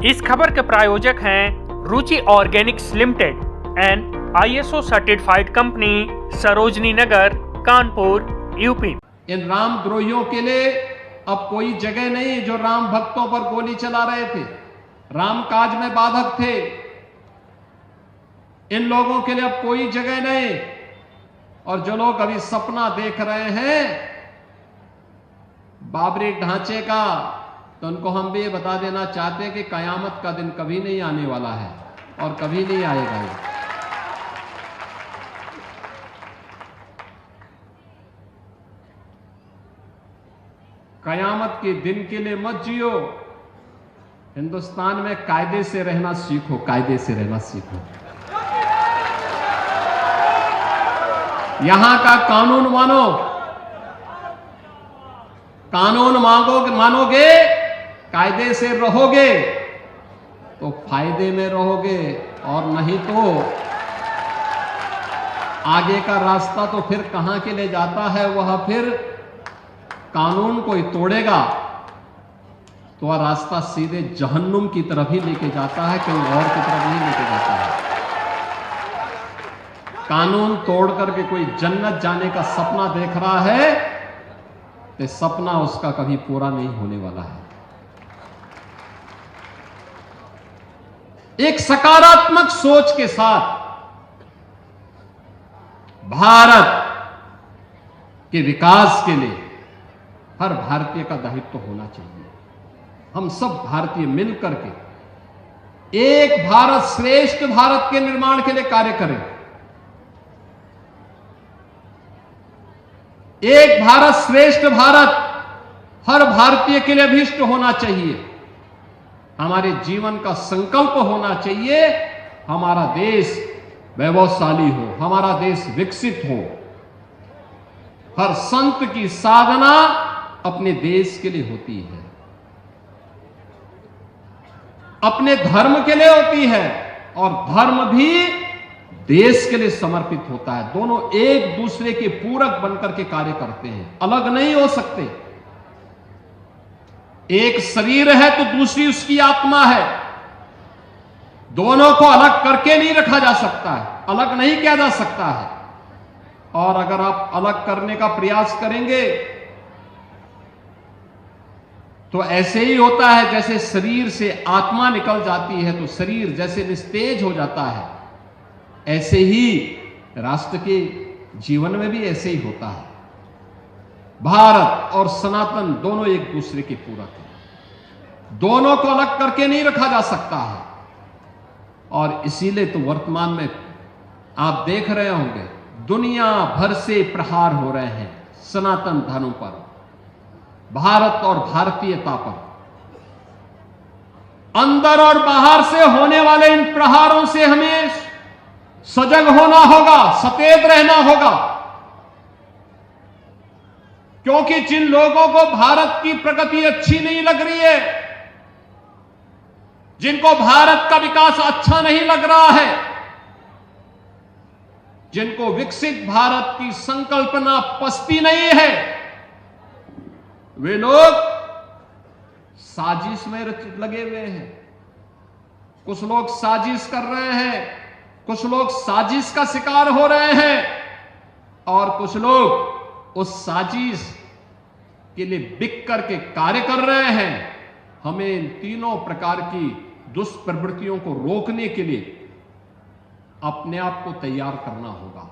इस खबर के प्रायोजक हैं Ruchi organics limited and ISO certified company Sarojini Nagar Kanpur UP. इन राम द्रोहियों के लिए अब कोई जगह नहीं जो राम भक्तों पर गोली चला रहे थे, राम काज में बाधक थे। इन लोगों के लिए अब कोई जगह नहीं। और जो लोग अभी सपना देख रहे हैं बाबरी ढांचे का, तो उनको हम भी ये बता देना चाहते हैं कि कयामत का दिन कभी नहीं आने वाला है और कभी नहीं आएगा। कयामत के दिन के लिए मत जियो। हिंदुस्तान में कायदे से रहना सीखो, कायदे से रहना सीखो। यहां का कानून मानो, कानून मानोगे, कायदे से रहोगे तो फायदे में रहोगे, और नहीं तो आगे का रास्ता तो फिर कहां के लिए जाता है, वह फिर कानून कोई तोड़ेगा तो वह रास्ता सीधे जहन्नुम की तरफ ही लेके जाता है, कहीं और की तरफ नहीं लेके जाता है। कानून तोड़ करके कोई जन्नत जाने का सपना देख रहा है तो सपना उसका कभी पूरा नहीं होने वाला है। एक सकारात्मक सोच के साथ भारत के विकास के लिए हर भारतीय का दायित्व होना चाहिए। हम सब भारतीय मिलकर के एक भारत श्रेष्ठ भारत के निर्माण के लिए कार्य करें। एक भारत श्रेष्ठ भारत हर भारतीय के लिए अभीष्ट होना चाहिए। हमारे जीवन का संकल्प होना चाहिए, हमारा देश वैभवशाली हो, हमारा देश विकसित हो। हर संत की साधना अपने देश के लिए होती है, अपने धर्म के लिए होती है, और धर्म भी देश के लिए समर्पित होता है। दोनों एक दूसरे के पूरक बनकर के कार्य करते हैं, अलग नहीं हो सकते। एक शरीर है तो दूसरी उसकी आत्मा है, दोनों को अलग करके नहीं रखा जा सकता है, अलग नहीं किया जा सकता है। और अगर आप अलग करने का प्रयास करेंगे तो ऐसे ही होता है जैसे शरीर से आत्मा निकल जाती है तो शरीर जैसे निस्तेज हो जाता है, ऐसे ही राष्ट्र के जीवन में भी ऐसे ही होता है। भारत और सनातन दोनों एक दूसरे के पूरक हैं, दोनों को अलग करके नहीं रखा जा सकता है। और इसीलिए तो वर्तमान में आप देख रहे होंगे दुनिया भर से प्रहार हो रहे हैं सनातन धर्म पर, भारत और भारतीयता पर। अंदर और बाहर से होने वाले इन प्रहारों से हमें सजग होना होगा, सचेत रहना होगा। क्योंकि जिन लोगों को भारत की प्रगति अच्छी नहीं लग रही है, जिनको भारत का विकास अच्छा नहीं लग रहा है, जिनको विकसित भारत की संकल्पना पसती नहीं है, वे लोग साजिश में लगे हुए हैं। कुछ लोग साजिश कर रहे हैं, कुछ लोग साजिश का शिकार हो रहे हैं, और कुछ लोग उस साजिश के लिए बिक करके कार्य कर रहे हैं। हमें इन तीनों प्रकार की दुष्प्रवृत्तियों को रोकने के लिए अपने आप को तैयार करना होगा।